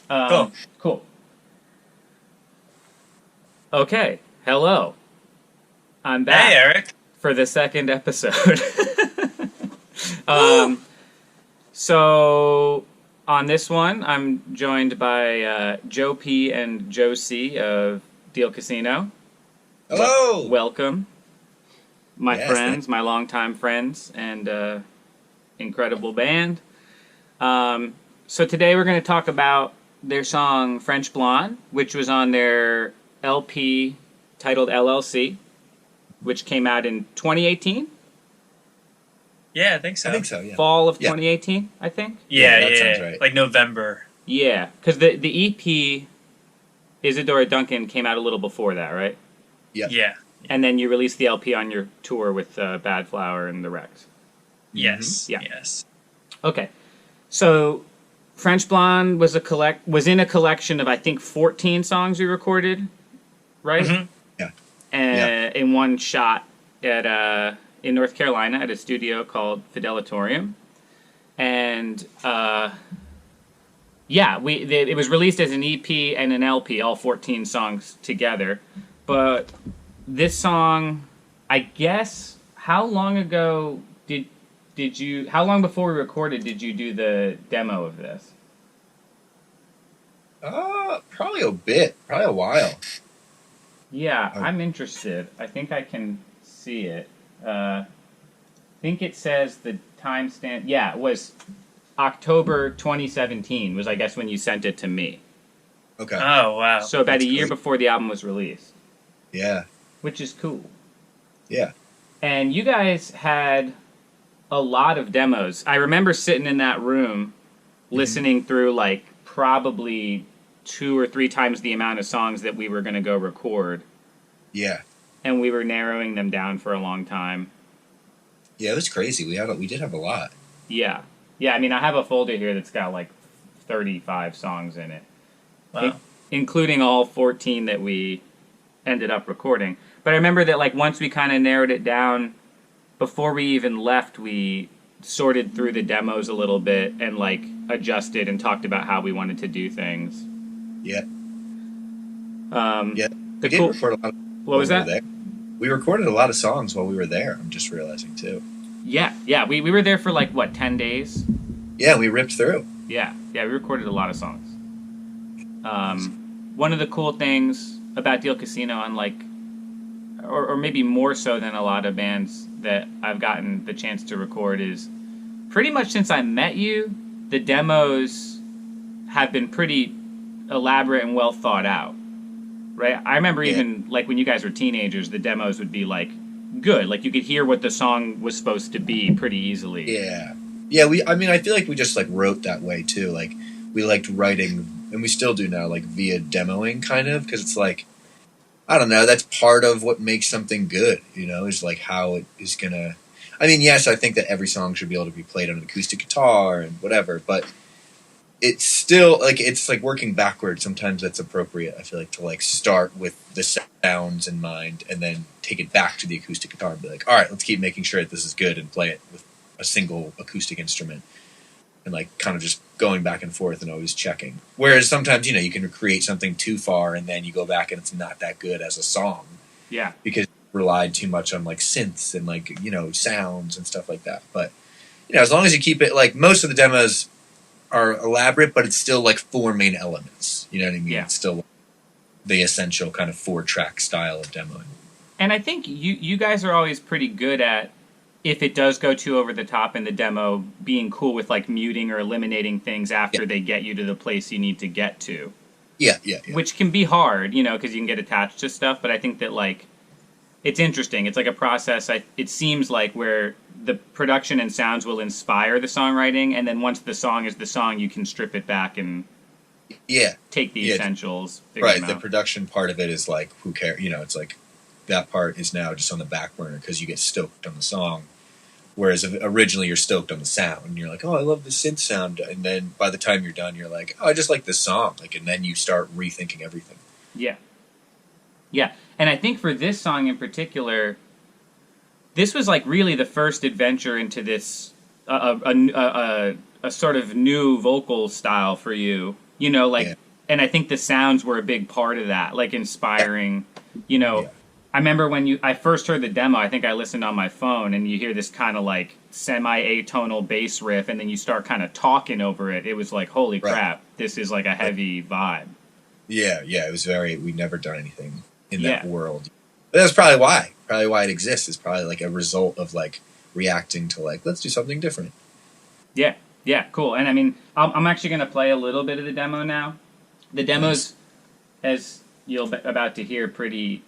Cool. Cool. Okay. Hello. I'm Hey, back Eric. for the second episode. Woo! um, so on this one, I'm joined by Joe P and Joe C of Deal Casino. Hello. Welcome, my Yes. friends, my longtime friends, and incredible band. So today we're going to talk about their song French Blonde, which was on their LP titled LLC, which came out in 2018, Yeah, I think so. I think so. Yeah. fall of Yeah. 2018, I think. Yeah, Yeah, that yeah, sounds right. like November. Yeah, because the EP Isadora Duncan came out a little before that, right? Yeah. Yeah. And then you released the LP on your tour with Bad Flower and the Rex. Yes. Yeah. Yes. Okay, so French Blonde was in a collection of I think 14 songs we recorded, right? Mhm. In one shot at in North Carolina at a studio called Fidelatorium, and it was released as an EP and an LP, all 14 songs together. But this song, I guess, how long ago did you? How long before we recorded did you do the demo of this? Probably a bit. Probably a while. Yeah, Oh. I'm interested. I think I can see it. I think it says the timestamp. Yeah, it was October 2017 was, I guess, when you sent it to me. Okay. Oh, wow. So about That's a year great. before the album was released, Yeah. which is cool. Yeah. And you guys had a lot of demos. I remember sitting in that room listening through like probably 2 or 3 times the amount of songs that we were going to go record, Yeah. and we were narrowing them down for a long time. Yeah. It was crazy. We did have a lot. Yeah. Yeah, I mean, I have a folder here that's got like 35 songs in it, Wow. including all 14 that we ended up recording. But I remember that like once we kind of narrowed it down, before we even left, we sorted through the demos a little bit and like adjusted and talked about how we wanted to do things. Yeah. The Yeah. We did cool. record a lot. What was while we that? were there. We recorded a lot of songs while we were there. I'm just realizing too. Yeah. We were there for like what, 10 days? Yeah. We ripped through. Yeah, we recorded a lot of songs. One of the cool things about Deal Casino, unlike, or maybe more so than a lot of bands that I've gotten the chance to record, is pretty much since I met you, the demos have been pretty elaborate and well thought out. Right? I remember Yeah. even like when you guys were teenagers, the demos would be like good. Like you could hear what the song was supposed to be pretty easily. Yeah. Yeah. I feel like we just like wrote that way too. Like we liked writing, and we still do now, like via demoing kind of, because it's like, I don't know, that's part of what makes something good, is like how it is gonna. I mean, yes, I think that every song should be able to be played on an acoustic guitar and whatever, but it's still like it's like working backwards. Sometimes that's appropriate. I feel like to like start with the sounds in mind and then take it back to the acoustic guitar and be like, all right, let's keep making sure that this is good and play it with a single acoustic instrument and like kind of just going back and forth and always checking. Whereas sometimes you can create something too far and then you go back and it's not that good as a song Yeah. because you relied too much on like synths and like sounds and stuff like that. But as long as you keep it, like most of the demos are elaborate, but it's still like 4 main elements. You know what I mean? Yeah. It's still the essential kind of 4-track style of demoing. And I think you guys are always pretty good at, if it does go too over the top in the demo, being cool with like muting or eliminating things after they get you to the place you need to get to. Yeah. Which can be hard, because you can get attached to stuff. But I think that like it's interesting. It's like a process. It seems like where the production and sounds will inspire the songwriting, and then once the song is the song, you can strip it back and Yeah. take the Yeah. essentials. Figure Right. them The out. production part of it is like, who cares? It's like that part is now just on the back burner because you get stoked on the song. Whereas originally you're stoked on the sound and you're like, oh, I love the synth sound. And then by the time you're done, you're like, oh, I just like this song. Like, and then you start rethinking everything. Yeah. And I think for this song in particular, this was like really the first adventure into this a sort of new vocal style for you You know, like, Yeah. and I think the sounds were a big part of that, like inspiring, you know. Yeah. I remember when I first heard the demo, I think I listened on my phone, and you hear this kind of like semi-atonal bass riff, and then you start kind of talking over it. It was like, holy Right. crap, this is like a heavy vibe. Yeah, it was we'd never done anything in Yeah. that world. But that's probably why. Probably why it exists is probably like a result of like reacting to like, let's do something different. Yeah, cool. And I mean, I'm actually going to play a little bit of the demo now. The demo's, as you'll be about to hear, pretty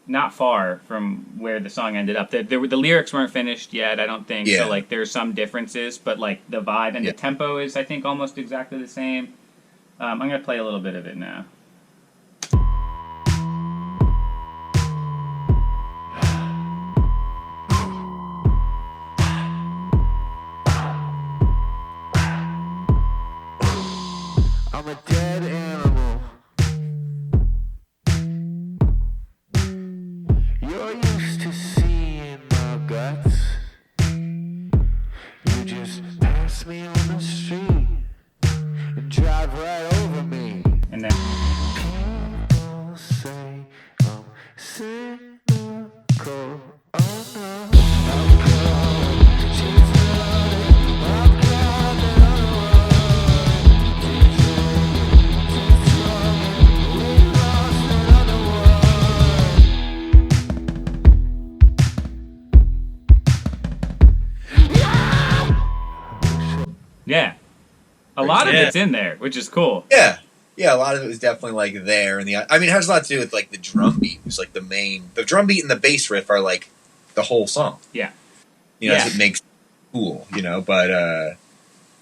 not far from where the song ended up. The lyrics weren't finished yet, I don't think. Yeah. So like there's some differences, but like the vibe and Yeah. the tempo is, I think, almost exactly the same. I'm going to play a little bit of it now. I'm a dead animal. You're used to seeing my guts. You just pass me on the street and drive right over me. And then, People say I'm cynical. Oh no, I'm cold. She's running. I'm yeah. A lot of Yeah. it's in there, which is cool. Yeah. Yeah, a lot of it was definitely like there, and I mean, it has a lot to do with like the drum beat. It's like the drum beat and the bass riff are like the whole song. Yeah. You know, Yeah. that's what makes it cool. You know, but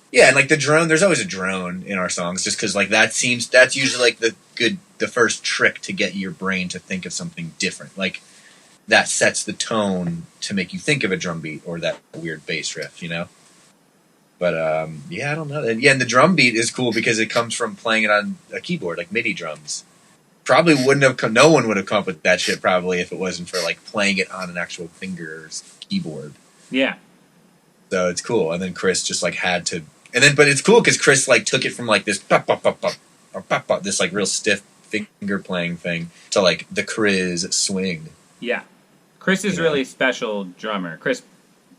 yeah, and like the drone, there's always a drone in our songs, just because like that's usually like the first trick to get your brain to think of something different. Like that sets the tone to make you think of a drum beat or that weird bass riff. You know. But yeah, I don't know. And, yeah, and the drum beat is cool because it comes from playing it on a keyboard, like MIDI drums. Probably wouldn't have. No one would have come up with that shit probably if it wasn't for like playing it on an actual fingers keyboard. Yeah. So it's cool. And then Chris just like had to. And then, but it's cool because Chris like took it from like this pop pop pop pop or pop pop, this like real stiff finger playing thing to like the Chris swing. Yeah. Chris is Yeah. really special drummer. Chris,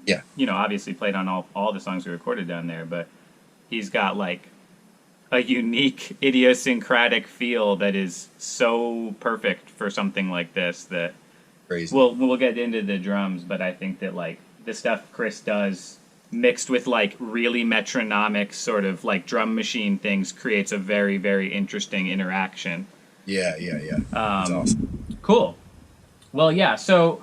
Yeah. you know, obviously played on all the songs we recorded down there, but he's got like a unique idiosyncratic feel that is so perfect for something like this that Crazy. we'll get into the drums, but I think that like the stuff Chris does mixed with like really metronomic sort of like drum machine things creates a very, very interesting interaction. Yeah. That's awesome. Cool. Well, yeah, so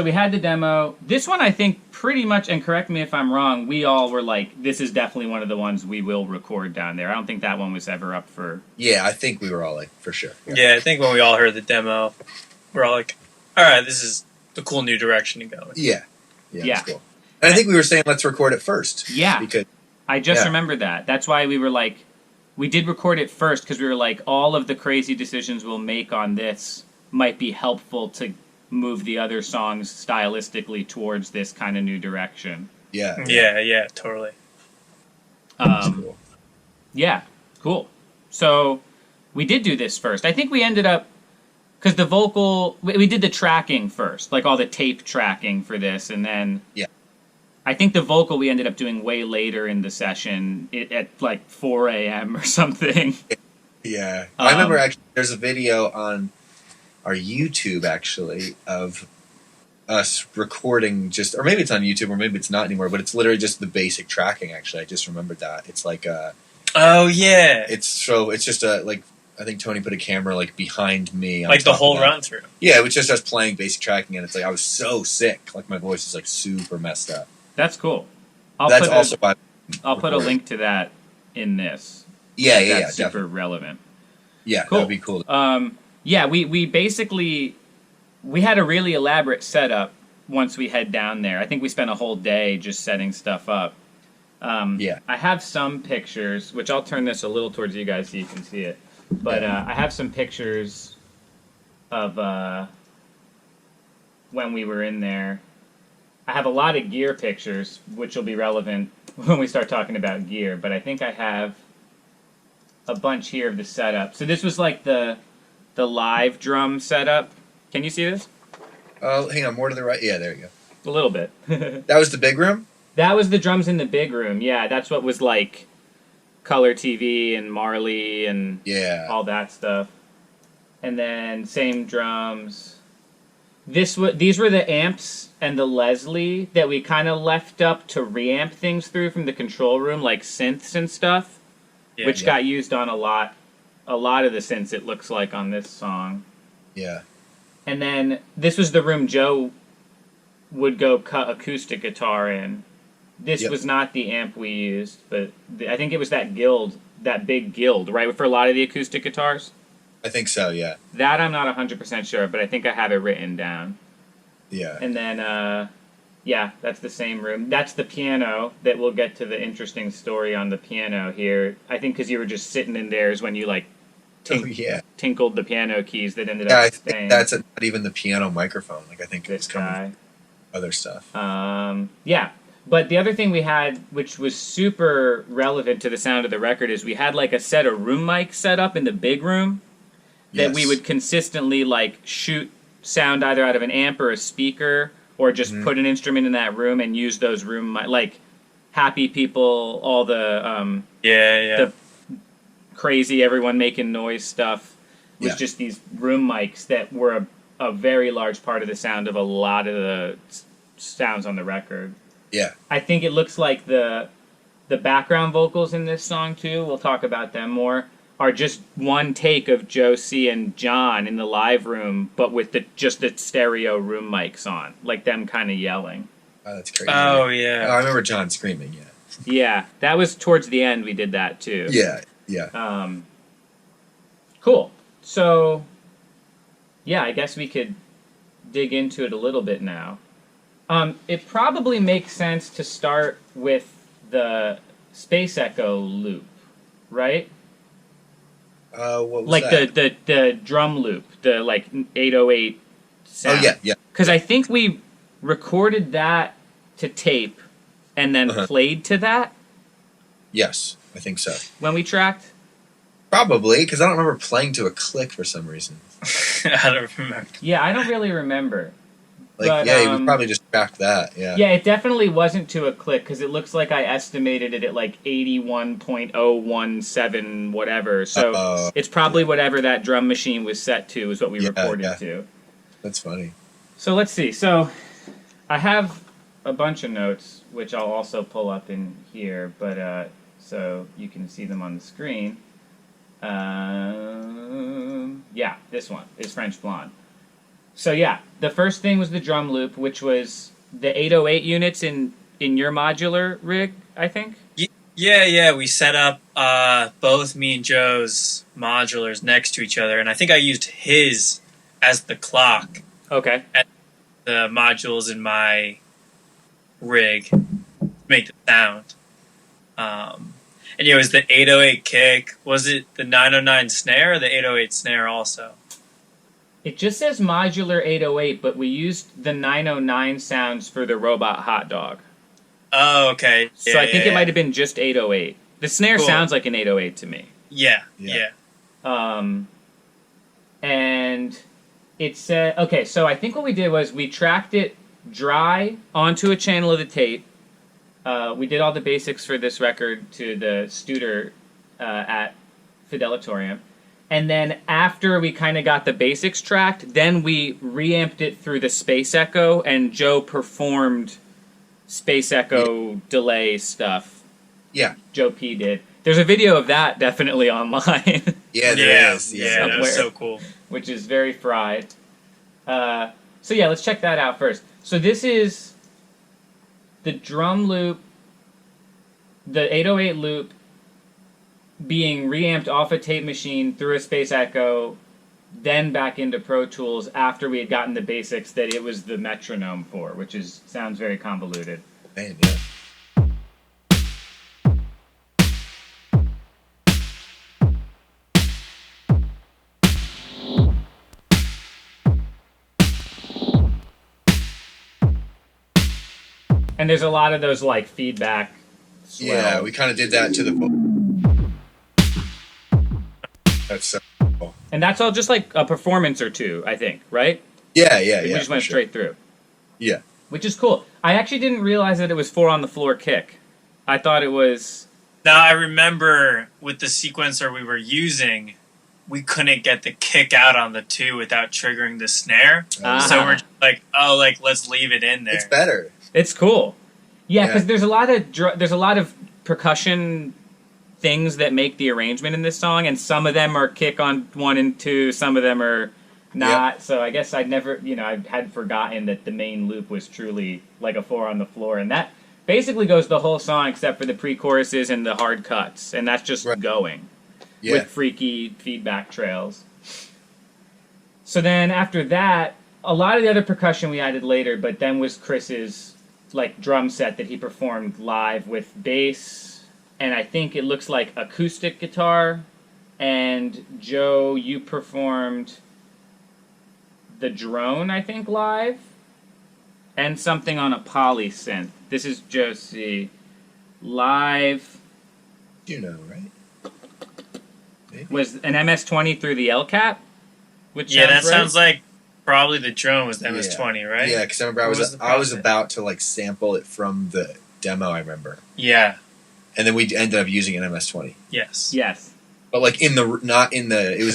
we had the demo. This one, I think, pretty much, and correct me if I'm wrong, we all were like, this is definitely one of the ones we will record down there. I don't think that one was ever up for... Yeah, I think we were all like, for sure. Yeah, I think when we all heard the demo, we're all like, all right, this is the cool new direction to go. Yeah. Yeah. That's cool. And I think we were saying let's record it first. Yeah. Because I just Yeah. remembered that. That's why we were like, we did record it first, because we were like, all of the crazy decisions we'll make on this might be helpful to move the other songs stylistically towards this kind of new direction. yeah. Yeah, totally. That's cool. Yeah, cool. So we did do this first. I think we ended up, because the vocal, we did the tracking first, like all the tape tracking for this, and then Yeah. I think the vocal we ended up doing way later in the session at like 4 a.m. or something. Yeah. I remember actually there's a video on our YouTube actually of us recording just, or maybe it's on YouTube or maybe it's not anymore, but it's literally just the basic tracking actually. I just remembered that. It's like Oh, yeah. it's just like I think Tony put a camera like behind me on Like the top of whole that. run through. Yeah, it was just us playing basic tracking and it's like I was so sick. Like my voice is like super messed up. That's cool. I'll That's put also why I'll put a recorded. link to that in this. Yeah, That's super definitely. relevant. Yeah, Cool. that'd be cool. Yeah, we basically, we had a really elaborate setup once we head down there. I think we spent a whole day just setting stuff up. Yeah. I have some pictures, which I'll turn this a little towards you guys so you can see it. But I have some pictures of when we were in there. I have a lot of gear pictures, which will be relevant when we start talking about gear. But I think I have a bunch here of the setup. So this was like the live drum setup. Can you see this? Oh, hang on, more to the right. Yeah, there you A little bit. That was the big room? That was the drums in the big room. Yeah, that's what was like Color TV and Marley and all that stuff. And then same drums. These were the amps and the Leslie that we kind of left up to reamp things through from the control room, like synths and stuff, which got used on a lot of the synths, it looks like, on this song. Yeah. And then this was the room Joe would go cut acoustic guitar in. This was not the amp we used, but I think it was that big Guild, right, for a lot of the acoustic guitars? I think so, yeah. That I'm not 100% sure, but I think I have it written down. Yeah. And then, that's the same room. That's the piano that we'll get to the interesting story on the piano here. I think because you were just sitting in there is when you, like, tinkled the piano keys that ended up staying. I think that's not even the piano microphone. Like, I think it's coming from other stuff. But the other thing we had, which was super relevant to the sound of the record, is we had, like, a set of room mics set up in the big room that we would consistently, like, shoot sound either out of an amp or a speaker, or just put an instrument in that room and use those room mics, like Happy People, all the the crazy everyone making noise stuff was just these room mics that were a very large part of the sound of a lot of the sounds on the record. Yeah. I think it looks like the background vocals in this song too, we'll talk about them more, are just one take of Josie and John in the live room, but with just the stereo room mics on, like them kind of yelling. Oh, that's crazy. Oh, yeah. Oh, I remember John screaming, Yeah, that was towards the end we did that too. Yeah. Cool. So, I guess we could dig into it a little bit now. It probably makes sense to start with the Space Echo loop, right? What was like that? the drum loop, the like 808 sound. Oh, yeah. Because I think we recorded that to tape and then played to that. Yes, I think so. When we tracked? Probably, because I don't remember playing to a click for some reason. I don't remember. Yeah, I don't really remember. Like, but, we probably just tracked that, yeah. Yeah, it definitely wasn't to a click, because it looks like I estimated it at like 81.017 whatever, so it's probably whatever that drum machine was set to is what we recorded to. That's funny. So let's see. So I have a bunch of notes, which I'll also pull up in here, but so you can see them on the screen. This one is French Blonde. So the first thing was the drum loop, which was the 808 units in your modular rig, I think? Yeah, we set up both me and Joe's modulars next to each other, and I think I used his as the clock. Okay. And the modules in my rig to make the sound. And it was the 808 kick. Was it the 909 snare or the 808 snare also? It just says modular 808, but we used the 909 sounds for the Robot Hot Dog. Oh, okay. So I think it might have been just 808. The snare sounds like an 808 to me. Yeah. And it said, okay, so I think what we did was we tracked it dry onto a channel of the tape. We did all the basics for this record to the Studer at Fidelatorium. And then after we kind of got the basics tracked, then we reamped it through the Space Echo, and Joe performed Space Echo delay stuff. Yeah. Joe P did. There's a video of that definitely online. Yeah, there is. Yeah, that was so cool. Which is very fried. Let's check that out first. So this is the drum loop, the 808 loop, being reamped off a tape machine through a Space Echo, then back into Pro Tools after we had gotten the basics that it was the metronome for, which sounds very convoluted. Man, yeah. And there's a lot of those like feedback swells. Yeah, we kind of did that to the That's so cool. And that's all just like a performance or two, I think, right? Yeah, We just went straight through. Yeah. Which is cool. I actually didn't realize that it was 4 on the floor kick. I thought it was... Now, I remember with the sequencer we were using, we couldn't get the kick out on the 2 without triggering the snare. So we're just like, let's leave it in there. It's better. It's cool. Yeah, because Yeah. there's a lot of percussion things that make the arrangement in this song, and some of them are kick on 1 and 2, some of them are not. Yep. So I guess I had forgotten that the main loop was truly like a 4 on the floor, and that basically goes the whole song except for the pre-choruses and the hard cuts, and that's just going with freaky feedback trails. So then after that, a lot of the other percussion we added later, but then was Chris's like drum set that he performed live with bass, and I think it looks like acoustic guitar. And Joe, you performed the drone, I think, live, and something on a poly synth. This is Josie live. You know, right? Maybe. Was an MS-20 through the L cap. Which sounds like probably the drone was the MS-20, right? Yeah, because I remember I was about to like sample it from the demo. I remember. Yeah. And then we ended up using an MS-20. Yes. Yes. But like it was in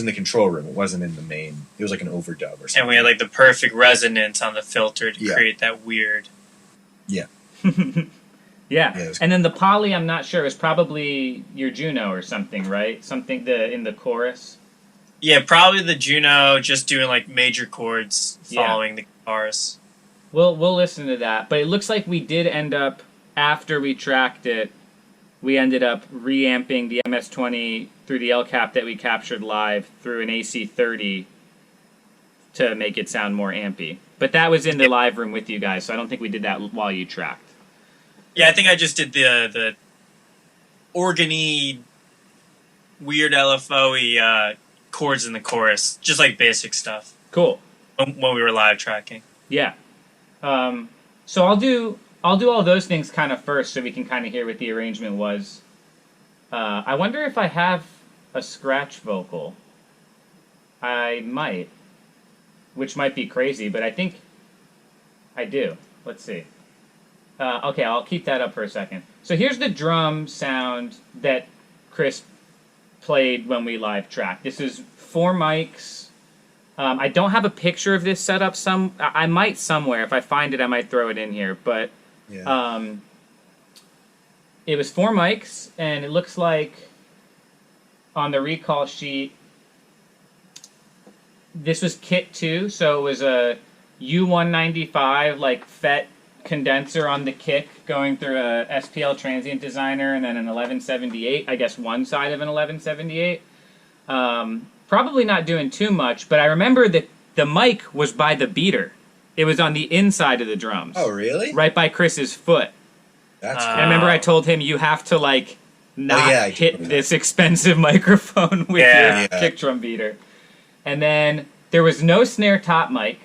the control room. It wasn't in the main. It was like an overdub or something. And we had like the perfect resonance on the filter to Yeah. create that weird. Yeah. Yeah. it was And then the poly, I'm not sure, is probably your Juno or something, right? Something in the chorus. Yeah, probably the Juno, just doing like major chords following the guitars. We'll listen to that. But it looks like we did end up, after we tracked it, we ended up reamping the MS-20 through the L cap that we captured live through an AC-30 to make it sound more ampy. But that was in the live room with you guys, so I don't think we did that while you tracked. Yeah, I think I just did the organy, weird LFO-y chords in the chorus, just like basic stuff. Cool. When we were live tracking. Yeah. So I'll do all those things kind of first, so we can kind of hear what the arrangement was. I wonder if I have a scratch vocal. I might, which might be crazy, but I think I do. Let's see. Okay, I'll keep that up for a second. So here's the drum sound that Chris played when we live tracked. This is 4 mics. I don't have a picture of this set up. I might somewhere. If I find it, I might throw it in here. But it was 4 mics, and it looks like on the recall sheet, this was kit 2, so it was a U195 like FET condenser on the kick going through a SPL transient designer, and then an 1178, I guess one side of an 1178. Probably not doing too much, but I remember that the mic was by the beater. It was on the inside of the drums. Oh, really? Right by Chris's foot. That's I remember I told him, you have to like not hit totally. this expensive microphone with your kick drum beater. And then there was no snare top mic.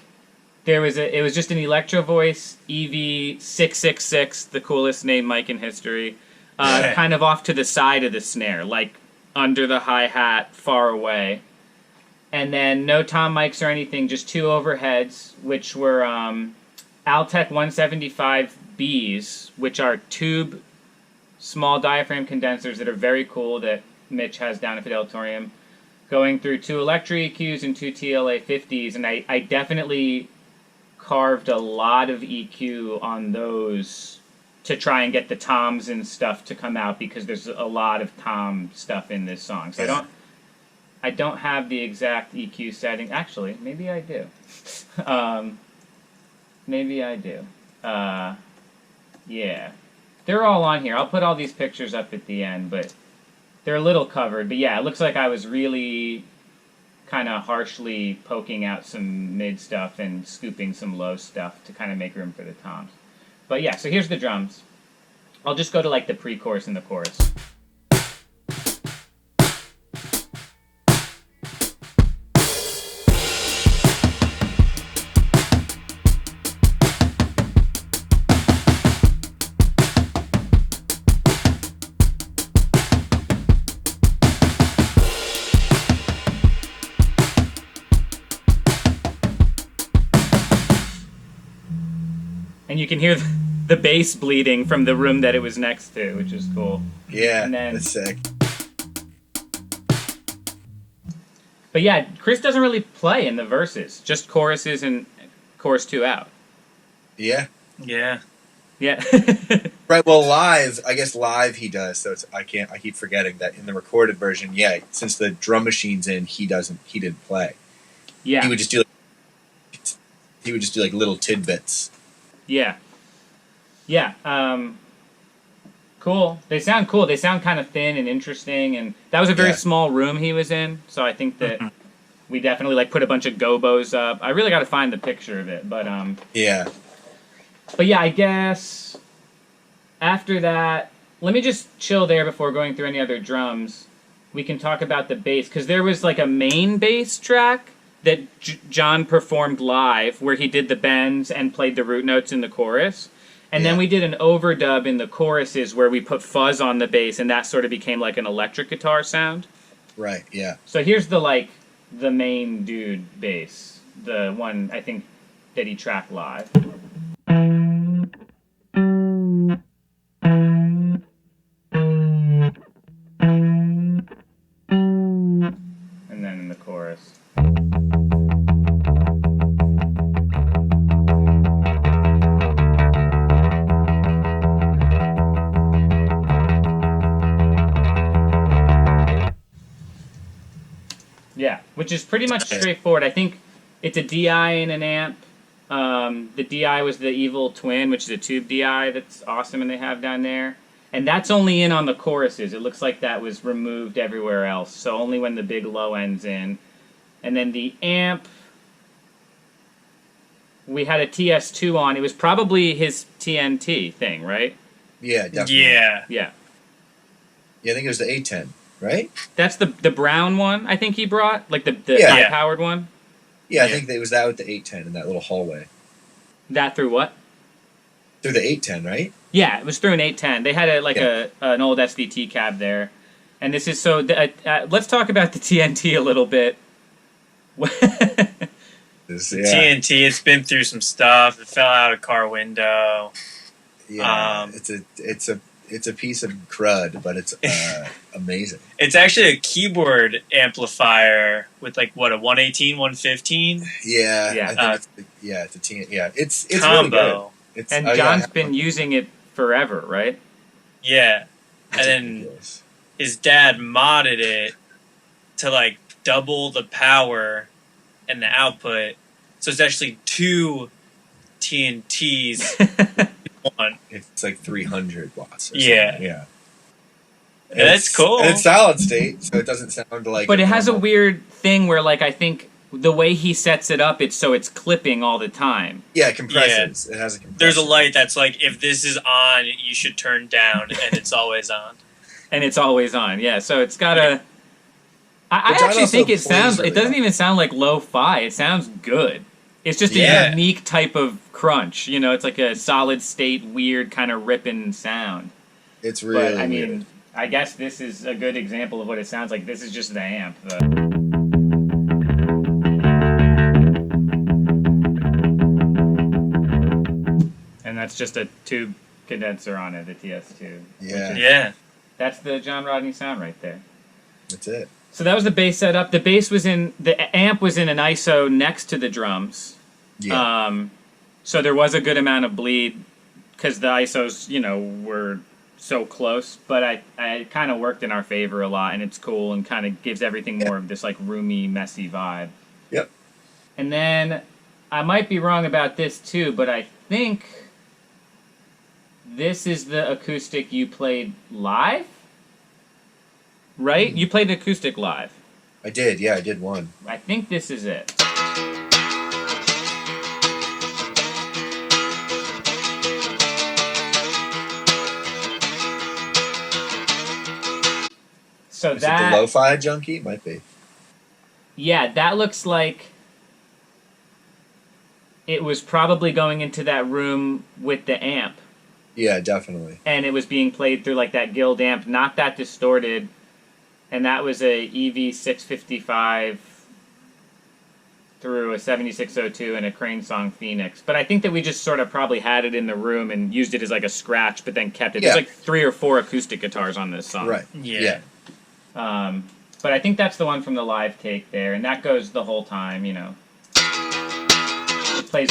It was just an Electro Voice EV666, the coolest name mic in history, kind of off to the side of the snare, like under the hi-hat, far away. And then no tom mics or anything, just 2 overheads, which were Altec 175Bs, which are tube small diaphragm condensers that are very cool that Mitch has down at Fidelitorium, going through 2 Electro EQs and 2 TLA 50s, and I definitely carved a lot of EQ on those to try and get the toms and stuff to come out, because there's a lot of tom stuff in this song. So I don't have the exact EQ setting. Actually, maybe I do. Maybe I do. Yeah. They're all on here. I'll put all these pictures up at the end, but they're a little covered. But yeah, it looks like I was really kind of harshly poking out some mid stuff and scooping some low stuff to kind of make room for the toms. But yeah, so here's the drums. I'll just go to like the pre-chorus and the chorus. And you can hear the bass bleeding from the room that it was next to, which is cool. Yeah, And then, that's sick. but yeah, Chris doesn't really play in the verses, just choruses and chorus 2 out. Yeah. Yeah. Yeah. Right. Well, I guess live he does. So I keep forgetting that in the recorded version. Yeah, since the drum machine's in, he didn't play. Yeah. He would just do like little tidbits. Yeah. Yeah. Cool. They sound cool. They sound kind of thin and interesting, and that was a very small room he was in. So I think that we definitely like put a bunch of gobos up. I really got to find the picture of it, but Yeah. But yeah, I guess after that, let me just chill there before going through any other drums. We can talk about the bass, because there was like a main bass track that John performed live where he did the bends and played the root notes in the chorus. And then we did an overdub in the choruses where we put fuzz on the bass, and that sort of became like an electric guitar sound. Right, yeah. So here's the main dude bass, the one I think that he tracked live. And then in the chorus. Yeah, which is pretty much straightforward. I think it's a DI and an amp. The DI was the Evil Twin, which is a tube DI that's awesome and they have down there. And that's only in on the choruses. It looks like that was removed everywhere else, so only when the big low end's in. And then the amp, we had a TS2 on. It was probably his TNT thing, right? Yeah, definitely. Yeah. Yeah. Yeah, I think it was the A10, right? That's the brown one I think he brought, like the Yeah. high-powered one. Yeah, I think it was that with the 810 in that little hallway. That through what? Through the 810, right? Yeah, it was through an 810. They had an old SVT cab there. And this is so... let's talk about the TNT a little bit. TNT, it's been through some stuff. It fell out a car window. Yeah, it's a piece of crud, but it's amazing. It's actually a keyboard amplifier with like what, a 118, 115? Yeah, Yeah. I think it's a TNT. Yeah, it's combo. really good. It's, And John's been using it forever, right? Yeah. It's And then ridiculous. his dad modded it to like double the power and the output. So it's actually two TNTs in one. It's like 300 watts. Or Yeah. something. Yeah. And that's cool. And it's solid state, so it doesn't sound like. But it has a normal- weird thing where, like, I think the way he sets it up, it's so it's clipping all the time. Yeah, it compresses. It has a compressor. There's a light that's like, if this is on, you should turn down, and it's always on. And it's always on, yeah. So it's got a... I But John actually also think it plays sounds... really It doesn't well. even sound like lo-fi. It sounds good. It's just a Yeah. unique type of crunch. You know, it's like a solid state, weird kind of ripping sound. It's really. But, I mean, weird. I guess this is a good example of what it sounds like. This is just the amp. And that's just a tube condenser on it, the TS2. Yeah, Yeah. That's the John Rodney sound right there. that's it. So that was the bass setup. The bass was in... The amp was in an ISO next to the drums. Yeah, So there was a good amount of bleed because the ISOs, you know, were so close. But I kind of worked in our favor a lot, and it's cool and kind of gives everything more of this, like, roomy, messy vibe. Yep. And then I might be wrong about this, too, but I think this is the acoustic you played live? Right? You played an acoustic live. I did. Yeah, I did one. I think this is it. So Is that... it the lo-fi junkie? Might be. Yeah, that looks like it was probably going into that room with the amp, Yeah, definitely. and it was being played through like that Guild amp, not that distorted, and that was a EV655 through a 7602 and a Crane Song Phoenix. But I think that we just sort of probably had it in the room and used it as like a scratch, but then kept it. Yeah. There's like 3 or 4 acoustic guitars on this song. Right. Yeah. But I think that's the one from the live take there, and that goes the whole time, you know. It plays...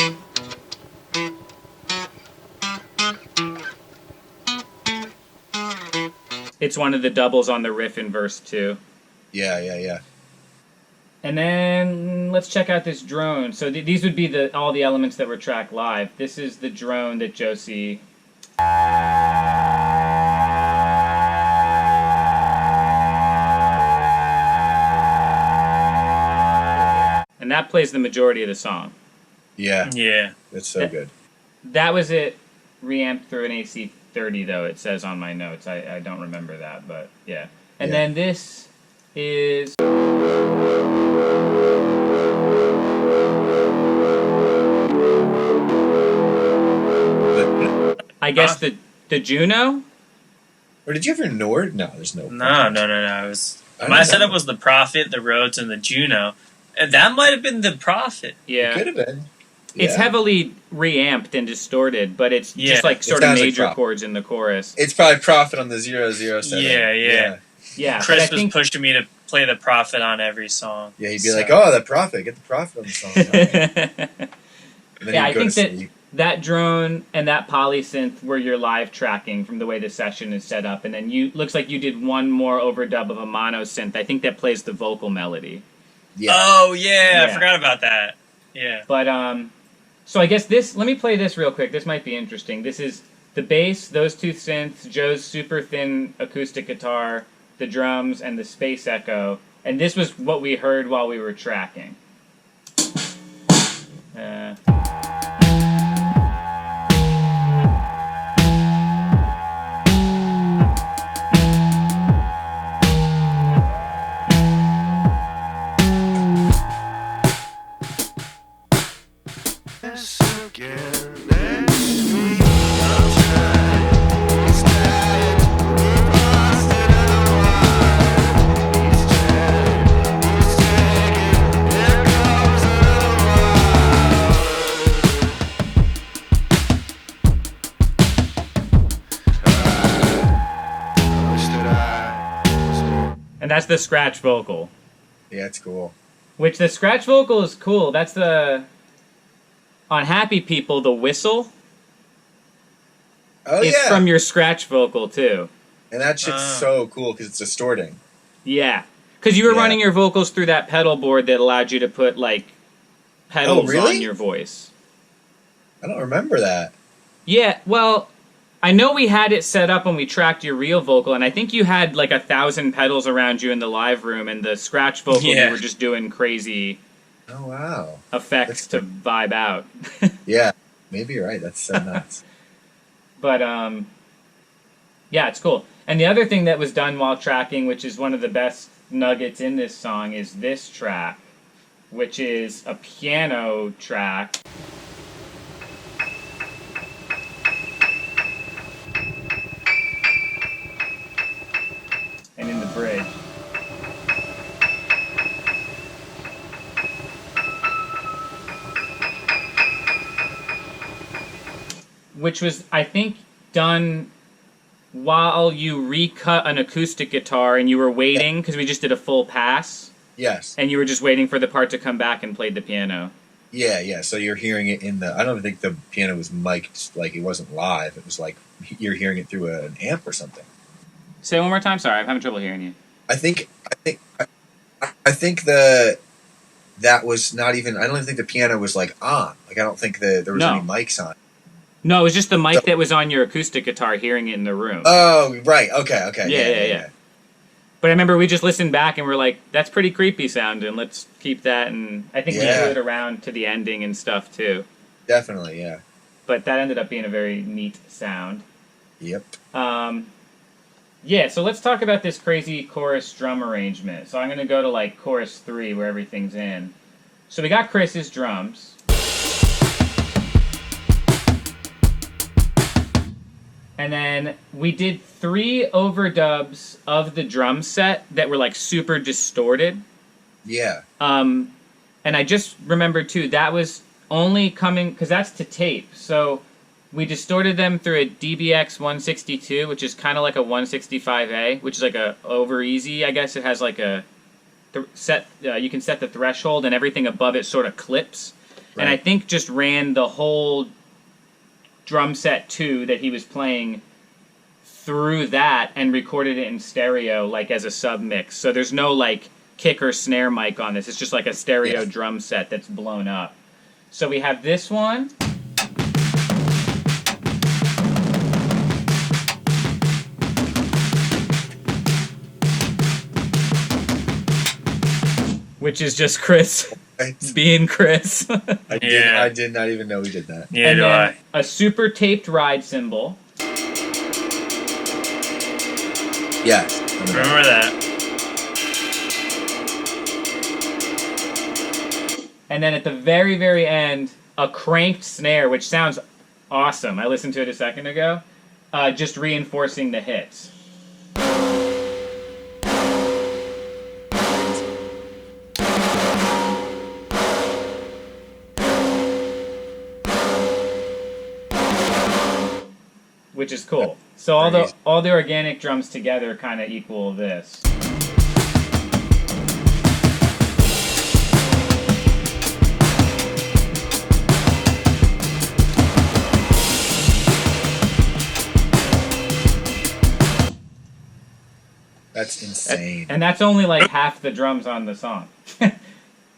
It's one of the doubles on the riff in verse 2. Yeah. And then let's check out this drone. So these would be all the elements that were tracked live. This is the drone that Josie... And that plays the majority of the song. Yeah. Yeah. That's so good. That was it reamped through an AC30, though, it says on my notes. I don't remember that, but yeah. And then this is... I guess the Juno? Or did you have your Nord? No, there's no. No. It was my setup was the Prophet, the Rhodes, and the Juno. And that might have been the Prophet. Yeah. Could have been. It's Yeah. heavily reamped and distorted, but it's Yeah. just like It sort of sounds like major Prophet. chords in the chorus. It's probably Prophet on the 0-0 setting. Yeah. Yeah, Chris but I was think pushing me to play the Prophet on every song. Yeah, he'd be So- like, "Oh, the Prophet, get the Prophet on the song." And then yeah, he'd I go think to that sleep. that drone and that polysynth were your live tracking from the way the session is set up, and then looks like you did one more overdub of a mono synth. I think that plays the vocal melody. Yeah. Oh yeah, Yeah. I forgot about that. Yeah. But so I guess this. Let me play this real quick. This might be interesting. This is the bass, those 2 synths, Joe's super thin acoustic guitar, the drums, and the space echo. And this was what we heard while we were tracking. And that's the scratch vocal. Yeah, it's cool. Which the scratch vocal is cool. That's the... On Happy People, the whistle Oh is yeah, from your scratch vocal, too. and that shit's so cool because it's distorting. Yeah. Because you were Yeah. running your vocals through that pedal board that allowed you to put, like, pedals really? on your voice. I don't remember that. Yeah, well, I know we had it set up when we tracked your real vocal, and I think you had, like, 1,000 pedals around you in the live room, and the scratch vocal, Yeah. you were just doing crazy Oh wow. effects to vibe out. Yeah, maybe you're right. That's so nuts. But, yeah, it's cool. And the other thing that was done while tracking, which is one of the best nuggets in this song, is this track, which is a piano track. And in the bridge. Which was, I think, done while you recut an acoustic guitar and you were waiting, because we just did a full pass, Yes. and you were just waiting for the part to come back and played the piano. Yeah. So you're hearing it in the. I don't think the piano was mic'd. Like it wasn't live. It was like you're hearing it through an amp or something. Say it one more time. Sorry, I'm having trouble hearing you. I think that was not even. I don't even think the piano was like on. Like I don't think there was No. any mics on. No, it was just the mic that was on your acoustic guitar hearing it in the room. Oh right. Okay. Yeah. But I remember we just listened back and we're like, that's pretty creepy sounding. Let's keep that. And I think we Yeah. threw it around to the ending and stuff too. Definitely. Yeah. But that ended up being a very neat sound. Yep. Yeah, so let's talk about this crazy chorus drum arrangement. So I'm going to go to like chorus 3 where everything's in. So we got Chris's drums. And then we did 3 overdubs of the drum set that were like super distorted. Yeah. And And I just remembered, too, that was only coming... Because that's to tape. So we distorted them through a DBX 162, which is kind of like a 165A, which is like a over easy, I guess. It has like a... you can set the threshold, and everything above it sort of clips. Right. And I think just ran the whole drum set 2 that he was playing through that and recorded it in stereo, like as a sub mix. So there's no like kick or snare mic on this. It's just like a stereo drum set that's blown up. So we have this one. Which is just Chris being Chris. I did not even know we did that. Yeah, and then a super taped ride cymbal. Yes. Remember that. And then at the very, very end, a cranked snare, which sounds awesome. I listened to it a second ago. Just reinforcing the hits. Which is cool. So all the organic drums together kind of equal this. That's insane. And that's only like half the drums on the song.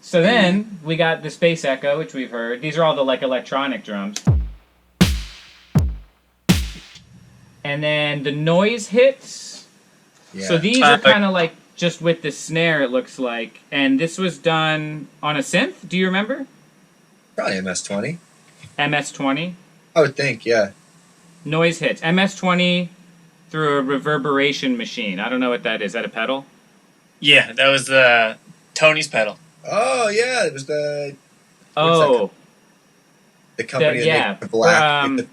So then we got the Space Echo, which we've heard. These are all the like electronic drums. And then the noise hits. Yeah. So these are kind of like just with the snare, it looks like. And this was done on a synth. Do you remember? Probably MS-20. MS-20? I would think, yeah. Noise hits. MS-20 through a reverberation machine. I don't know what that is. Is that a pedal? Yeah, that was the Tony's pedal. Oh, yeah. It was the... Oh. The company that makes the black...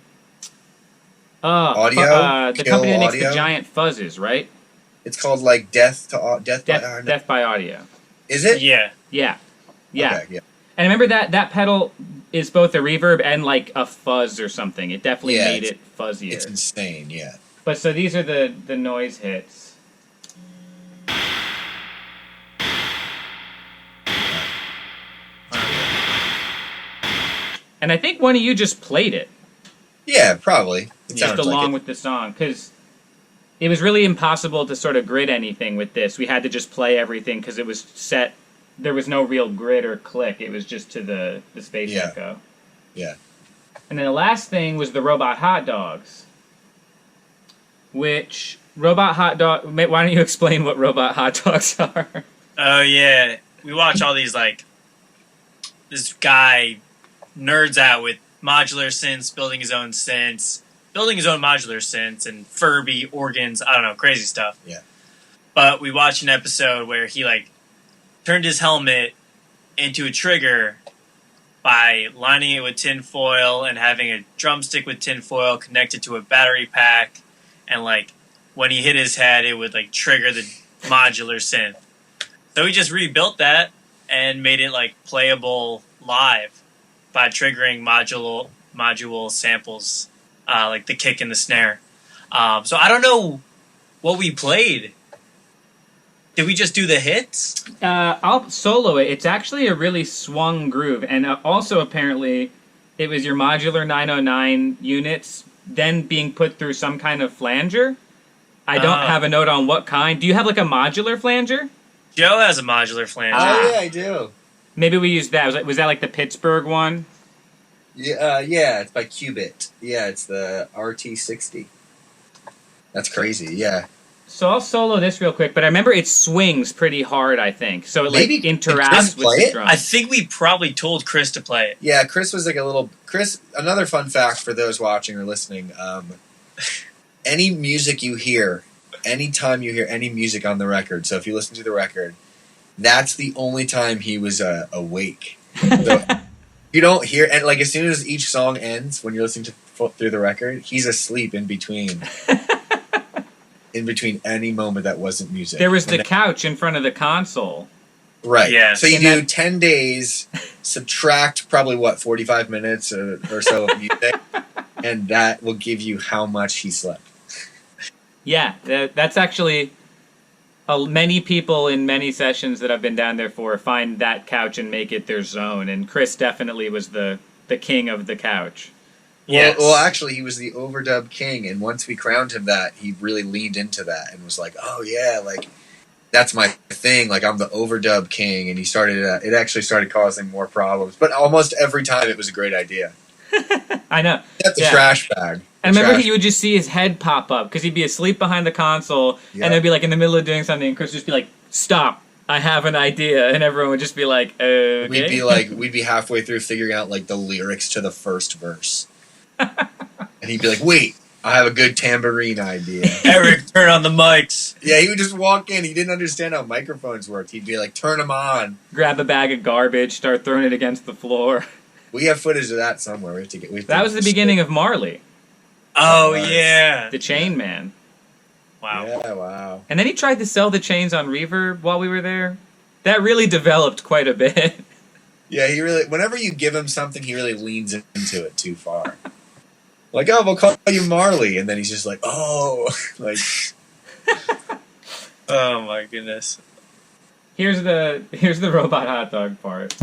audio? The company that makes the giant fuzzes, right? It's called like Death by Audio. Is it? Yeah. Okay, yeah. And remember that pedal is both a reverb and like a fuzz or something. It definitely made it fuzzier. It's insane, yeah. But so these are the noise hits. And I think one of you just played it. Yeah, probably. Just along with the song, because it was really impossible to sort of grid anything with this. We had to just play everything because it was set. There was no real grid or click. It was just to the Space Echo. Yeah. And then the last thing was the Robot Hot Dogs, which Robot Hot Dog... Why don't you explain what Robot Hot Dogs are? Oh, yeah. We watch all these, like... This guy nerds out with modular synths, building his own synths, building his own modular synths, and Furby organs. I don't know, crazy stuff. Yeah. But we watched an episode where he, like, turned his helmet into a trigger by lining it with tin foil and having a drumstick with tin foil connected to a battery pack. And, like, when he hit his head, it would, like, trigger the modular synth. So we just rebuilt that and made it, like, playable live by triggering module samples, like the kick and the snare. So I don't know what we played. Did we just do the hits? I'll solo it. It's actually a really swung groove. And also, apparently, it was your modular 909 units then being put through some kind of flanger. I don't have a note on what kind. Do you have, like, a modular flanger? Joe has a modular flanger. Oh, yeah, I do. Maybe we used that. Was that, like, the Pittsburgh one? Yeah, it's by Qubit. Yeah, it's the RT60. That's crazy, yeah. So I'll solo this real quick, but I remember it swings pretty hard, I think. So it Maybe interacts with the drum. I think we probably told Chris to play it. Yeah, Chris was like a little... Chris, another fun fact for those watching or listening, any music you hear, anytime you hear any music on the record, so if you listen to the record, that's the only time he was awake. So you don't hear... And like as soon as each song ends, when you're listening to through the record, he's asleep in between... in between any moment that wasn't music. There was the couch in front of the console. Right. Yes. So you And do that- 10 days, subtract probably, 45 minutes or so of music, and that will give you how much he slept. Yeah, that's actually many people in many sessions that I've been down there for find that couch and make it their zone. And Chris definitely was the king of the couch. Yes. Well, actually, he was the overdub king, and once we crowned him that, he really leaned into that and was like, "Oh yeah, like that's my thing. Like I'm the overdub king." And he started. It actually started causing more problems, but almost every time it was a great idea. I know. Get the Yeah. trash bag. And remember, Trash- you would just see his head pop up because he'd be asleep behind the console, Yeah. and they'd be like in the middle of doing something, and Chris would just be like, "Stop! I have an idea," and everyone would just be like, "Okay." we'd be halfway through figuring out like the lyrics to the first verse, and he'd be like, "Wait, I have a good tambourine idea." Eric, turn on the mics. Yeah, he would just walk in. He didn't understand how microphones worked. He'd be like, "Turn them on." grab a bag of garbage, start throwing it against the floor. We have footage of that somewhere. We have to get. That was the beginning of Marley, Oh, Nice. yeah. the Chain Man. Wow. Yeah, wow. And then he tried to sell the chains on Reverb while we were there. That really developed quite a bit. Yeah, he really. Whenever you give him something, he really leans into it too far. Like, oh, we'll call you Marley, and then he's just like, oh, like, Oh, my goodness. Here's the robot hot dog part.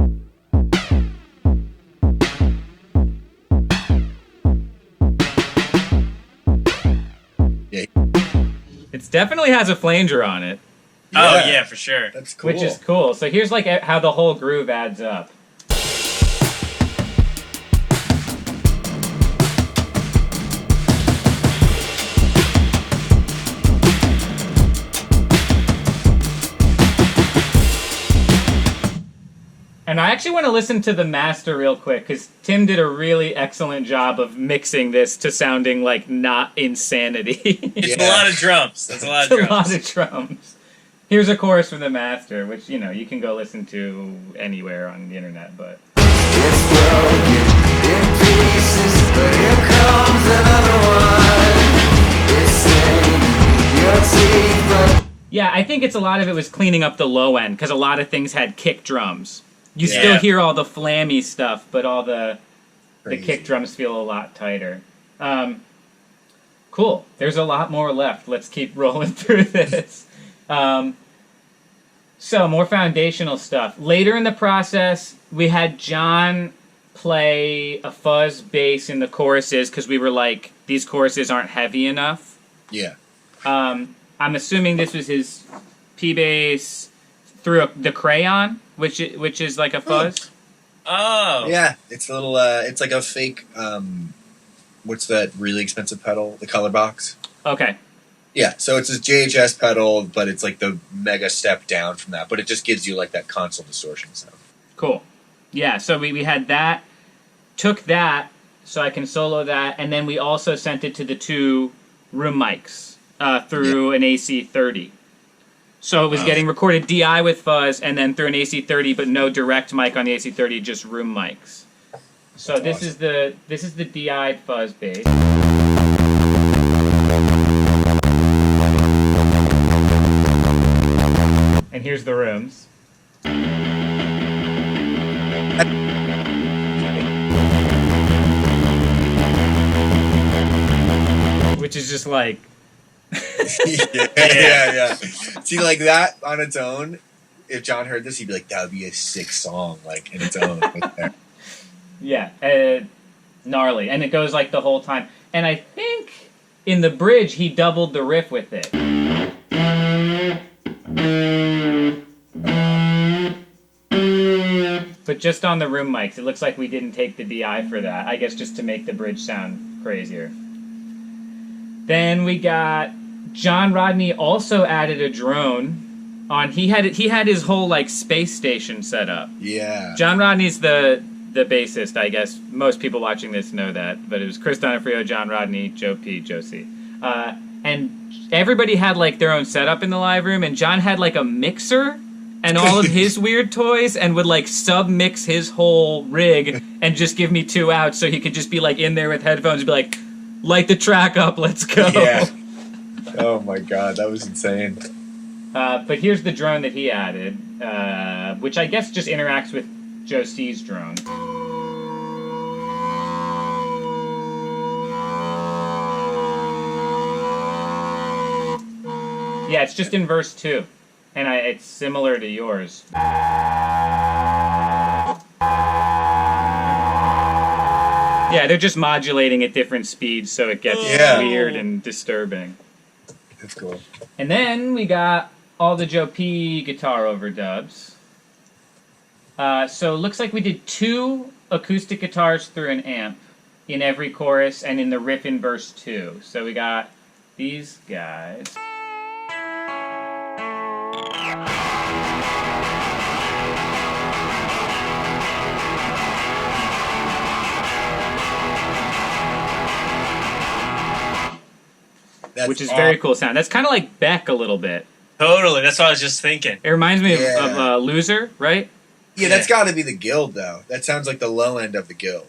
Yeah. It definitely has a flanger on it, Oh, yeah, for sure. that's cool. which is cool. So here's like how the whole groove adds up. And I actually want to listen to the master real quick because Tim did a really excellent job of mixing this to sounding like not insanity. It's Yeah. a lot of drums. That's a lot of It's a drums. lot of drums. Here's a chorus from the master, which you can go listen to anywhere on the internet. But It's broken in pieces, but here comes another one. It's staining your teeth, but yeah, I think it's a lot of it was cleaning up the low end because a lot of things had kick drums. You Yeah. still hear all the flammy stuff, but all the Crazy. kick drums feel a lot tighter. Cool. There's a lot more left. Let's keep rolling through this. So, more foundational stuff. Later in the process, we had John play a fuzz bass in the choruses because we were like, these choruses aren't heavy enough. Yeah. I'm assuming this was his P bass through the crayon, which is like a fuzz. Oh. Yeah, it's a little. It's like a fake. What's that really expensive pedal? The Color Box. Okay. Yeah, so it's a JHS pedal, but it's like the mega step down from that. But it just gives you like that console distortion sound. Cool. Yeah, so we had that, took that, so I can solo that, and then we also sent it to the two room mics through an AC30. So it was getting recorded DI with fuzz, and then through an AC30, but no direct mic on the AC30, just room mics. So That's awesome. this is the DI fuzz bass. And here's the rooms. Which is just like, yeah. See, like that on its own. If John heard this, he'd be like, "That would be a sick song, like in its own." Right there. yeah, gnarly. And it goes like the whole time. And I think in the bridge, he doubled the riff with it. But just on the room mics, it looks like we didn't take the DI for that. I guess just to make the bridge sound crazier. Then we got John Rodney also added a drone on. He had his whole like space station set up. Yeah. John Rodney's the bassist, I guess. Most people watching this know that. But it was Chris Donofrio, John Rodney, Joe P, Joe C. And everybody had like their own setup in the live room, and John had like a mixer and all of his weird toys and would like sub-mix his whole rig and just give me 2 outs so he could just be like in there with headphones and be like, light the track up, let's go. Yeah. Oh my god, that was insane. But here's the drone that he added, which I guess just interacts with Joe C's drone. Yeah, it's just in verse 2, and it's similar to yours. Yeah, they're just modulating at different speeds, so it gets weird and disturbing. That's cool. And then we got all the Joe P guitar overdubs. So it looks like we did 2 acoustic guitars through an amp in every chorus and in the riff in verse 2. So we got these guys. Which is very cool sound. That's kind of like Beck a little bit. Totally, that's what I was just thinking. It reminds me of Loser, right? Yeah, that's got to be the Guild, though. That sounds like the low end of the Guild.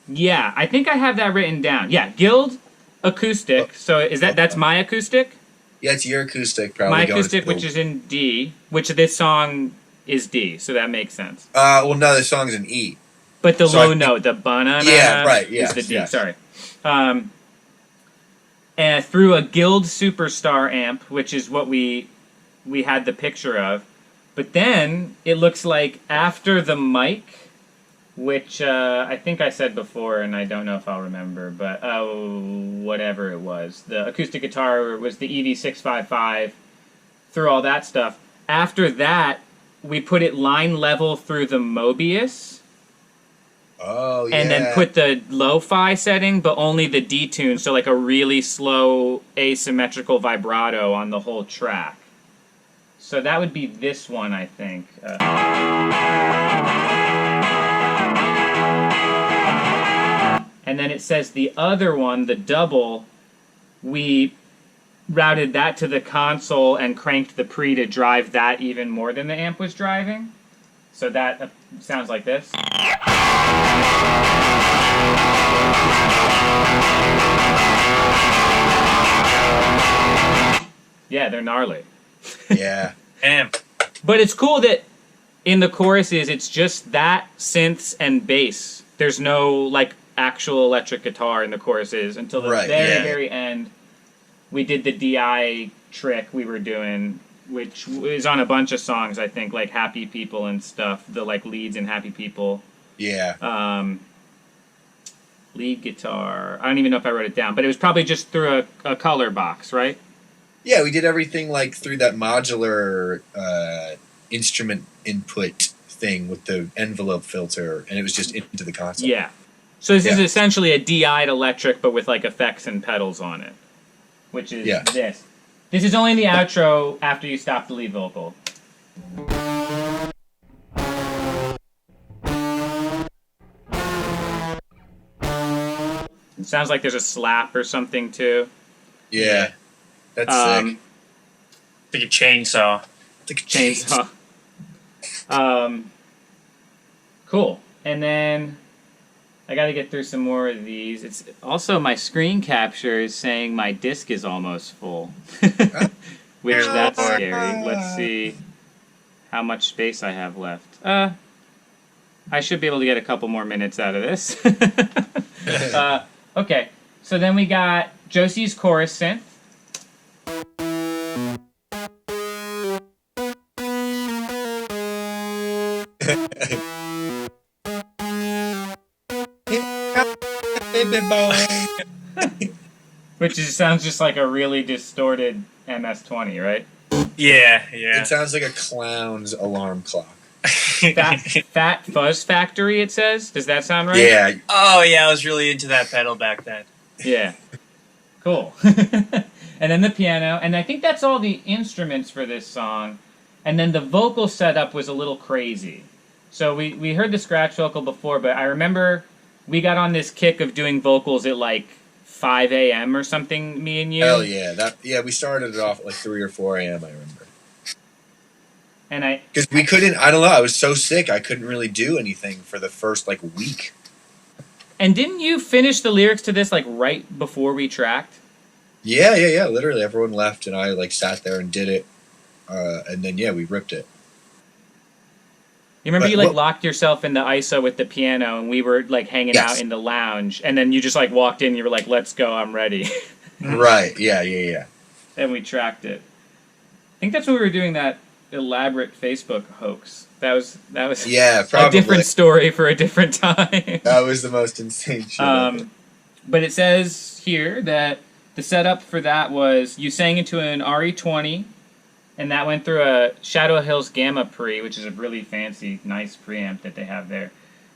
Yeah, I think I have that written down. Yeah, Guild acoustic. So that's my acoustic? Yeah, it's your acoustic, probably. My acoustic, which is in D, which this song is D, so that makes sense. Well, no, the song's in E. But the low note, the banana, is the D. Yes. Sorry. And through a Guild Superstar amp, which is what we had the picture of. But then it looks like after the mic, which I think I said before, and I don't know if I'll remember, but whatever it was, the acoustic guitar was the EV655. Through all that stuff. After that, we put it line level through the Mobius. Oh, yeah. And then put the lo-fi setting, but only the detune, so like a really slow asymmetrical vibrato on the whole track. So that would be this one, I think. And then it says the other one, the double, we routed that to the console and cranked the pre to drive that even more than the amp was driving. So that sounds like this. Yeah, they're gnarly. Yeah. Amp. But it's cool that in the choruses, it's just that, synths, and bass. There's no, like, actual electric guitar in the choruses until the very end. We did the DI trick we were doing, which is on a bunch of songs, I think, like Happy People and stuff, the, like, leads in Happy People. Yeah. Lead guitar. I don't even know if I wrote it down, but it was probably just through a color box, right? Yeah, we did everything like through that modular instrument input thing with the envelope filter, and it was just into the console. Yeah. So this is essentially a DI'd electric, but with like effects and pedals on it, which is this. This is only in the outro after you stop the lead vocal. It sounds like there's a slap or something too. Yeah. That's sick. Like a chainsaw. Like a chainsaw. Cool. And then I got to get through some more of these. It's also my screen capture is saying my disk is almost full, which that's scary. Let's see how much space I have left. I should be able to get a couple more minutes out of this. Okay, so then we got Josie's chorus synth. Which sounds just like a really distorted MS-20, right? Yeah. It sounds like a clown's alarm clock. Fat Fuzz Factory, it says. Does that sound right? Yeah. Oh, yeah, I was really into that pedal back then. Yeah. Cool. And then the piano. And I think that's all the instruments for this song. And then the vocal setup was a little crazy. So we heard the scratch vocal before, but I remember we got on this kick of doing vocals at like 5 a.m. or something, me and you. Hell yeah. We started it off at like 3 or 4 a.m., I remember. And because we couldn't, I don't know, I was so sick, I couldn't really do anything for the first like week. And didn't you finish the lyrics to this like right before we tracked? Yeah. Literally, everyone left, and I like sat there and did it. and then we ripped it. You remember But you like what- locked yourself in the ISO with the piano, and we were like hanging Yes. out in the lounge, and then you just like walked in. And you were like, "Let's go, I'm ready," Right? Yeah. and we tracked it. I think that's when we were doing that elaborate Facebook hoax. That was Yeah, a probably. different story for a different time. That was the most insane shit ever. But it says here that the setup for that was you sang into an RE20, and that went through a Shadow Hills Gamma pre, which is a really fancy, nice preamp that they have there.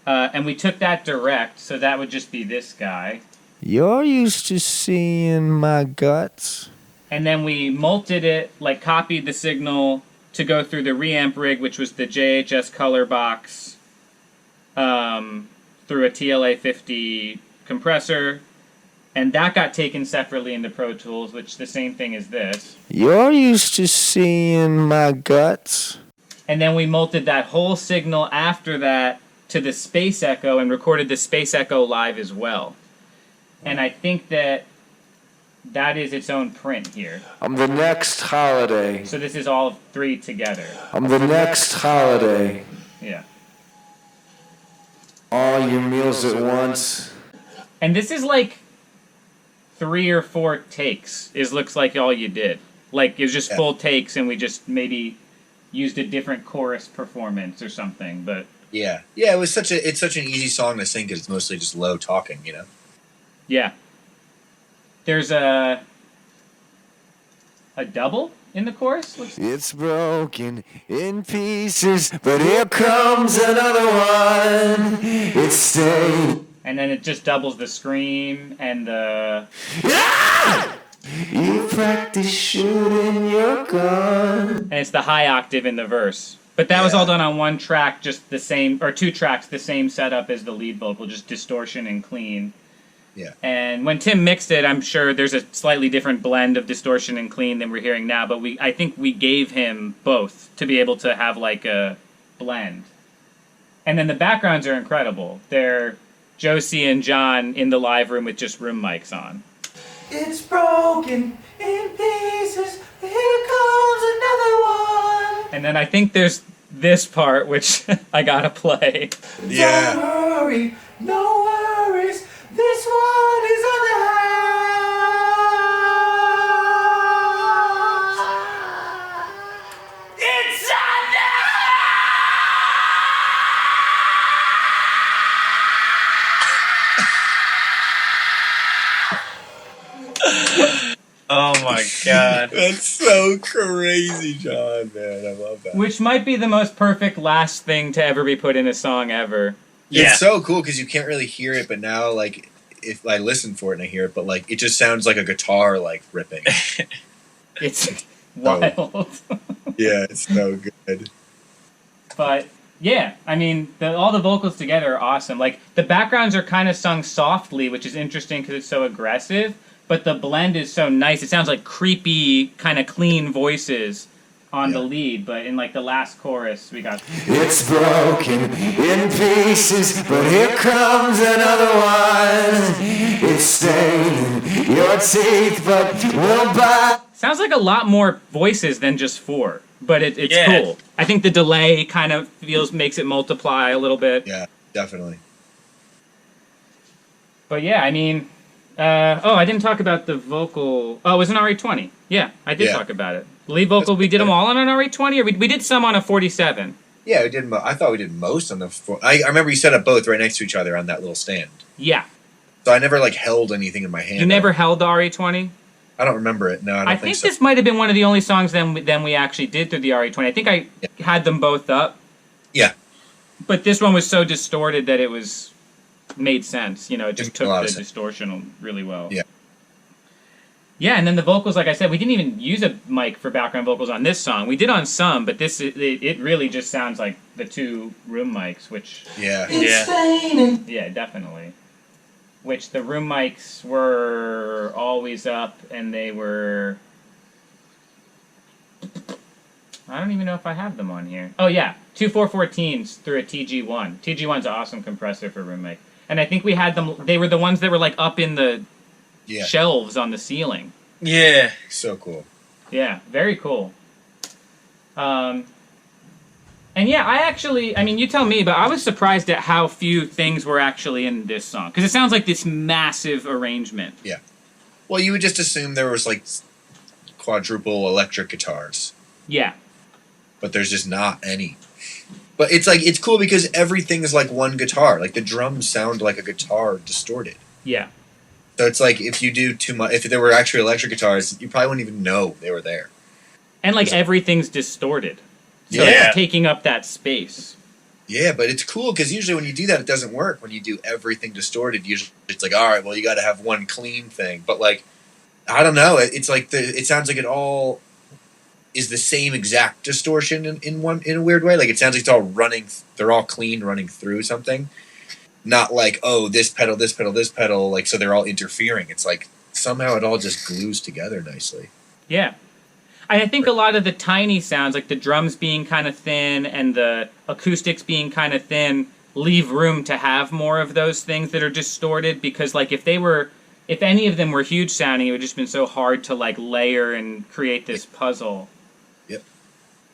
And we took that direct, so that would just be this guy. You're used to seeing my guts. And then we multed it, like copied the signal to go through the reamp rig, which was the JHS color box, through a TLA50 compressor. And that got taken separately into Pro Tools, which is the same thing as this. You're used to seeing my guts. And then we multed that whole signal after that to the Space Echo and recorded the Space Echo live as well. And I think that is its own print here. I'm the next holiday. So this is all three together. I'm the next holiday. Yeah. All your meals at once. And this is like 3 or 4 takes. Looks like all you did. Like it was just full takes, and we just maybe used a different chorus performance or something. But Yeah. It's such an easy song to sing because it's mostly just low talking, you know. yeah, there's a double in the chorus. It's broken in pieces, but here comes another one. It's staying. And then it just doubles the scream and the. You practice shooting your gun. And it's the high octave in the verse. But that was all done on one track, just the same, or 2 tracks, the same setup as the lead vocal, just distortion and clean. Yeah. And when Tim mixed it, I'm sure there's a slightly different blend of distortion and clean than we're hearing now, but I think we gave him both to be able to have like a blend. And then the backgrounds are incredible. They're Josie and John in the live room with just room mics on. It's broken in pieces, but here comes another one. And then I think there's this part, which I gotta play. Yeah. Don't worry, no worries. This one is on the house. It's on the Oh my god. That's so crazy, John, man. I love that. Which might be the most perfect last thing to ever be put in a song ever. Yeah. It's so cool because you can't really hear it, but now, like, if I listen for it and I hear it, but, like, it just sounds like a guitar, like, ripping. It's wild. Yeah, it's so good. But yeah, I mean, all the vocals together are awesome. Like the backgrounds are kind of sung softly, which is interesting because it's so aggressive. But the blend is so nice. It sounds like creepy, kind of clean voices on the lead. But in like the last chorus, we got. It's broken in pieces, but here comes another one. It's staining your teeth, but we'll buy. Sounds like a lot more voices than just 4. But it's Yeah. cool. I think the delay kind of makes it multiply a little bit. Yeah, definitely. But yeah, I mean, I didn't talk about the vocal. Oh, it was an RE20. Yeah, I did Yeah. talk about it. Lead vocal, we did them all on an RE20, or we did some on a 47. Yeah, we did. I thought we did most on the. I remember you set up both right next to each other on that little stand. Yeah. So I never like held anything in my hand. You never held the RE20? I don't remember it. No, I don't I think think so. this might have been one of the only songs then we actually did through the RE20. I think I had them both up. Yeah. But this one was so distorted that it made sense. You know, it just Makes a took lot the of sense. distortion really well. Yeah. Yeah, and then the vocals, like I said, we didn't even use a mic for background vocals on this song. We did on some, but it really just sounds like the 2 room mics, which... Yeah. Yeah. Yeah, definitely. Which the room mics were always up, and they were... I don't even know if I have them on here. Oh, yeah. 2 414s through a TG1. TG1's an awesome compressor for room mic. And I think we had them... They were the ones that were, like, up in the Yeah. shelves on the ceiling. Yeah. So cool. Yeah, very cool. And yeah, I mean, you tell me, but I was surprised at how few things were actually in this song. Because it sounds like this massive arrangement. Yeah. Well, you would just assume there was like quadruple electric guitars, Yeah. but there's just not any. But it's like, it's cool because everything is like one guitar. Like the drums sound like a guitar distorted. Yeah. So it's like if you do too much, if there were actually electric guitars, you probably wouldn't even know they were there. And like everything's distorted. So Yeah. it's taking up that space. Yeah, but it's cool because usually when you do that, it doesn't work. When you do everything distorted, usually it's like, all right, well, you got to have one clean thing. But like, I don't know. It's like it sounds like it all is the same exact distortion in a weird way. Like it sounds like it's all running. They're all clean running through something. Not like, oh, this pedal, this pedal, this pedal. Like so they're all interfering. It's like somehow it all just glues together nicely. Yeah. I think a lot of the tiny sounds, like the drums being kind of thin and the acoustics being kind of thin, leave room to have more of those things that are distorted. Because like if any of them were huge sounding, it would just been so hard to like layer and create this puzzle. Yep.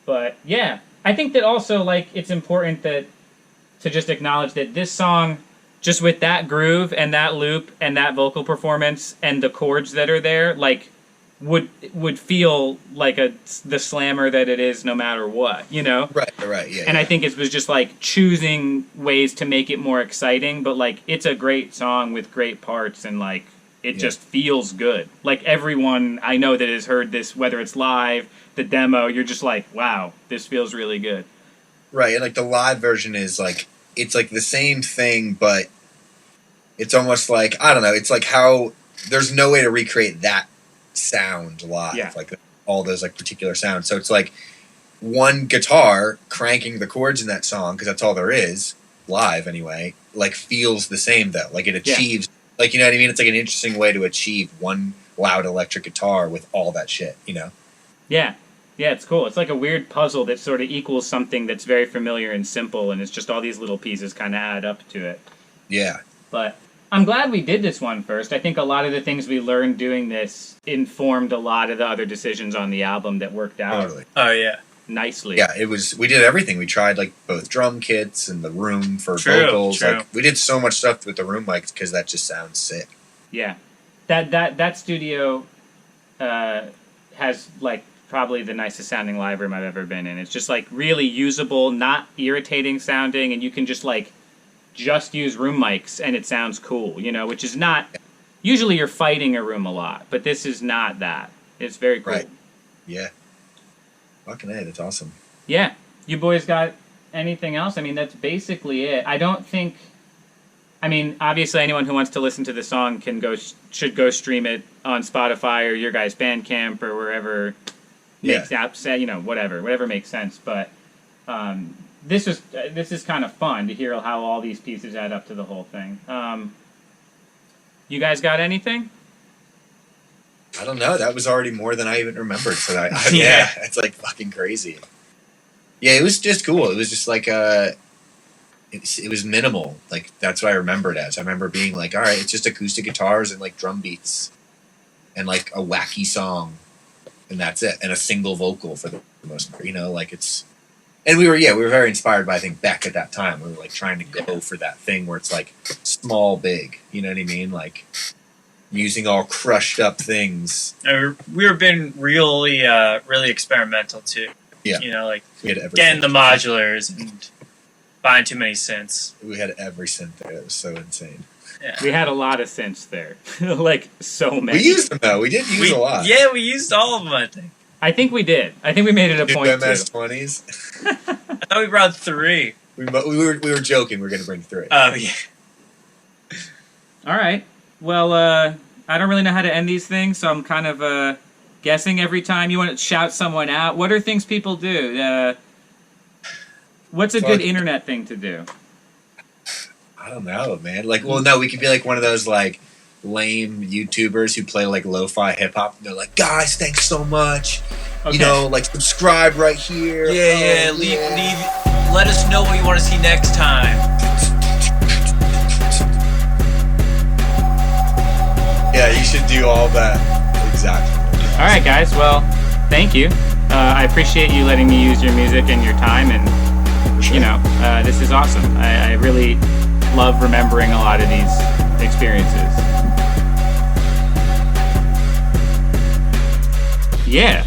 But yeah, I think that also like it's important to just acknowledge that this song, just with that groove and that loop and that vocal performance and the chords that are there, like would feel like the slammer that it is no matter what, you know? Right, yeah. And I think it was just like choosing ways to make it more exciting, but like it's a great song with great parts and like it just feels good. Like everyone I know that has heard this, whether it's live, the demo, you're just like, wow, this feels really good. Right, and like the live version is like, it's like the same thing, but it's almost like, I don't know, it's like how there's no way to recreate that sound live, like all those like particular sounds. So it's like one guitar cranking the chords in that song, because that's all there is live anyway, like feels the same though. Like it achieves, like, you know what I mean? It's like an interesting way to achieve one loud electric guitar with all that shit, you know? Yeah, it's cool. It's like a weird puzzle that sort of equals something that's very familiar and simple, and it's just all these little pieces kind of add up to it. Yeah. But I'm glad we did this one first. I think a lot of the things we learned doing this informed a lot of the other decisions on the album that worked out Totally. Oh yeah. nicely. Yeah, we did everything. We tried like both drum kits and the room for vocals. True. Like we did so much stuff with the room mics because that just sounds sick. Yeah. That studio has like probably the nicest sounding live room I've ever been in. It's just like really usable, not irritating sounding, and you can just use room mics and it sounds cool, you know, which is not, usually you're fighting a room a lot, but this is not that. It's very cool. Right. Yeah. Fucking A, that's awesome. Yeah. You boys got anything else? I mean, that's basically it. I don't think, I mean, obviously anyone who wants to listen to the song should go stream it on Spotify or your guys' Bandcamp or wherever makes you know, whatever makes sense, but, this is kind of fun to hear how all these pieces add up to the whole thing. You guys got anything? I don't know. That was already more than I even remembered. So Yeah. it's like fucking crazy. Yeah, it was just cool. It was just like it was minimal. Like that's what I remember it as. I remember being like, all right, it's just acoustic guitars and like drum beats and like a wacky song, and that's it, and a single vocal for the most part. You know, like it's. And we were very inspired by, I think, Beck at that time. We were like trying to go for that thing where it's like small, big. You know what I mean? Like using all crushed up things. And we were being really experimental too. Yeah. You know, like We had everything. getting the modulars and buying too many synths. We had every synth there. It was so insane. Yeah. We had a lot of synths there. Like, so many. We used them, though. We did use a lot. Yeah, we used all of them, I think. I think we did. I think we made it a Two point to. MS-20s. I thought we brought 3. We were joking. We were going to bring 3. Oh, yeah. All right. Well, I don't really know how to end these things, so I'm kind of guessing every time. You want to shout someone out? What are things people do? What's a good internet thing to do? I don't know, man. Like, well, no, we could be like one of those like lame YouTubers who play like lo-fi hip hop. They're like, guys, thanks so much. Okay. You know, like subscribe right here. Yeah. Leave. Let us know what you want to see next time. Yeah, you should do all that. Exactly. All right, guys. Well, thank you. I appreciate you letting me use your music and your time, and this is awesome. I really love remembering a lot of these experiences. Yeah.